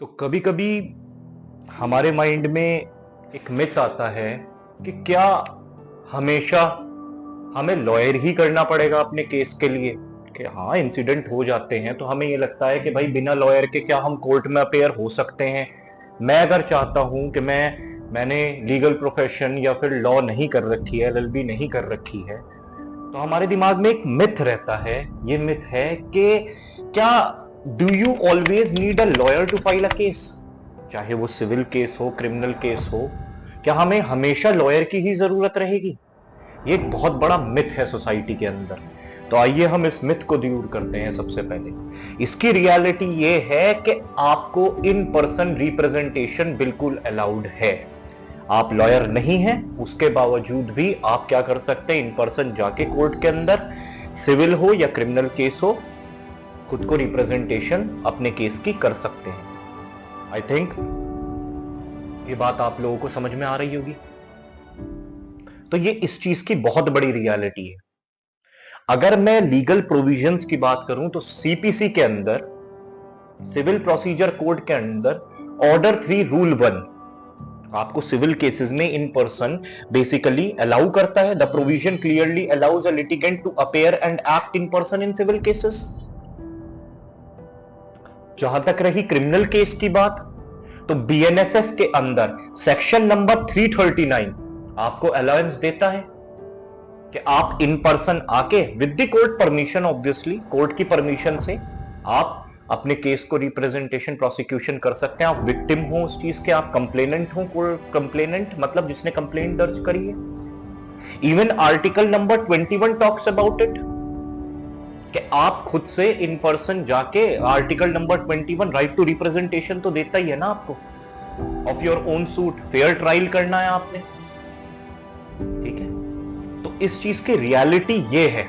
तो कभी कभी हमारे माइंड में एक मिथ आता है कि क्या हमेशा हमें लॉयर ही करना पड़ेगा अपने केस के लिए। कि हाँ, इंसिडेंट हो जाते हैं तो हमें ये लगता है कि भाई बिना लॉयर के क्या हम कोर्ट में अपेयर हो सकते हैं। मैं अगर चाहता हूं कि मैंने लीगल प्रोफेशन या फिर लॉ नहीं कर रखी है, एलएलबी नहीं कर रखी है, तो हमारे दिमाग में एक मिथ रहता है। ये मिथ है कि क्या do you always need a lawyer to file a case, चाहे वो सिविल केस हो, क्रिमिनल केस हो, क्या हमें हमेशा लॉयर की ही जरूरत रहेगी? ये एक बहुत बड़ा मिथ है सोसाइटी के अंदर। तो आइए हम इस मिथ को दूर करते हैं। सबसे पहले इसकी रियलिटी ये है कि आपको इन पर्सन रिप्रेजेंटेशन बिल्कुल अलाउड है। आप लॉयर नहीं हैं, उसके बावजूद भी आप क्या कर सकते हैं, इन पर्सन जाके कोर्ट के अंदर, सिविल हो या क्रिमिनल केस हो, खुद को रिप्रेजेंटेशन अपने केस की कर सकते हैं। आई थिंक ये बात आप लोगों को समझ में आ रही होगी। तो ये इस चीज की बहुत बड़ी रियलिटी है। अगर मैं लीगल प्रोविजंस की बात करूं तो सीपीसी के अंदर, सिविल प्रोसीजर कोड के अंदर ऑर्डर 3 रूल 1 आपको सिविल केसेस में इन पर्सन बेसिकली अलाउ करता है। The provision clearly allows a litigant to appear and act in person in civil cases. जहां तक रही क्रिमिनल केस की बात, तो बीएनएसएस के अंदर सेक्शन नंबर 339 आपको अलाउंस देता है कि आप इन पर्सन आके with the court permission, obviously court की परमिशन से आप अपने केस को रिप्रेजेंटेशन प्रोसिक्यूशन कर सकते हैं। आप विक्टिम हो उस चीज के, आप कंप्लेनेंट हो, कंप्लेनेंट मतलब जिसने कंप्लेंट दर्ज करी है। Even article number 21 talks about it कि आप खुद से इन पर्सन जाके, article number 21 right to representation तो देता ही है ना आपको, of your own suit, fair trial करना है आपने। ठीक है, तो इस चीज की रियलिटी ये है।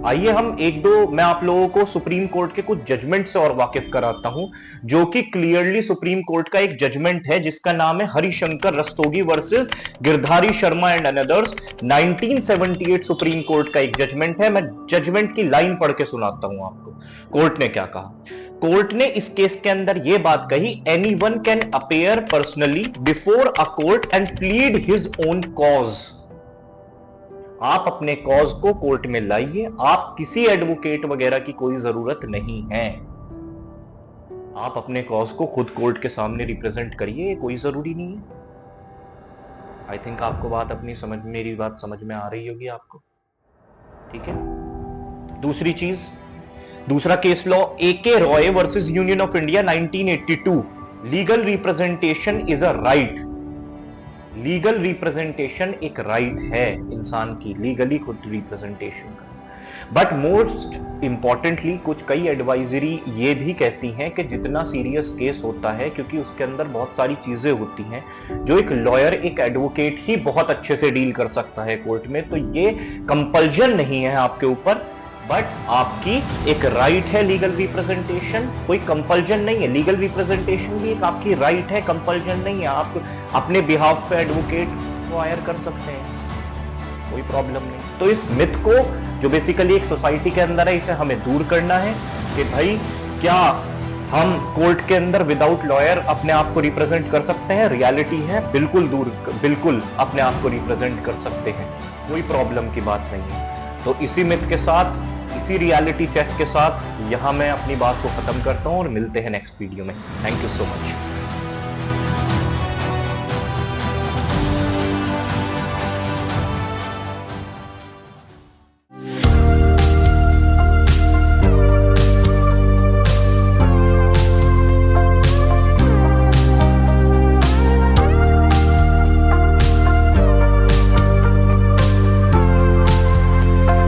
आइए हम एक दो, मैं आप लोगों को सुप्रीम कोर्ट के कुछ जजमेंट से और वाकिफ कराता हूं, जो कि क्लियरली सुप्रीम कोर्ट का एक जजमेंट है जिसका नाम है Harishankar Rastogi versus Girdhari Sharma and another's. 1978 supreme court का एक जजमेंट है। मैं जजमेंट की लाइन पढ़ के सुनाता हूं आपको। कोर्ट ने क्या कहा? कोर्ट ने इस केस के अंदर यह बात कही, anyone can appear personally before a court and plead his own cause. आप अपने कॉज को कोर्ट में लाइए, आप किसी एडवोकेट वगैरह की कोई जरूरत नहीं है। आप अपने कॉज को खुद कोर्ट के सामने रिप्रेजेंट करिए, कोई जरूरी नहीं है। आई थिंक आपको बात अपनी समझ, मेरी बात समझ में आ रही होगी आपको। ठीक है, दूसरी चीज, दूसरा case law AK Roy versus Union of India 1982। Legal representation is a right. Legal representation एक राइट है इंसान की, लीगली खुद रिप्रेजेंटेशन का। बट मोस्ट इंपॉर्टेंटली कुछ कई एडवाइजरी ये भी कहती हैं कि जितना सीरियस केस होता है, क्योंकि उसके अंदर बहुत सारी चीजें होती हैं जो एक लॉयर, एक एडवोकेट ही बहुत अच्छे से डील कर सकता है कोर्ट में, तो ये कंपल्जन नहीं है आपके ऊपर, बट आपकी एक राइट है लीगल रिप्रेजेंटेशन, कोई कंपल्जन नहीं है। लीगल रिप्रेजेंटेशन भी एक आपकी राइट है, कंपल्जन नहीं है। आप अपने बिहाफ पे एडवोकेट को हायर कर सकते हैं, कोई प्रॉब्लम नहीं। तो इस मिथ को, जो बेसिकली एक सोसाइटी के अंदर है, इसे हमें दूर करना है कि भाई क्या हम कोर्ट के अंदर विदाउट लॉयर अपने आप को रिप्रेजेंट कर सकते हैं? रियलिटी है बिल्कुल दूर, बिल्कुल अपने आप को रिप्रेजेंट कर सकते हैं, कोई प्रॉब्लम की बात नहीं है। तो इसी मिथ के साथ, इसी रियलिटी चेक के साथ यहां मैं अपनी बात को खत्म करता हूं और मिलते हैं नेक्स्ट वीडियो में। Thank you so much.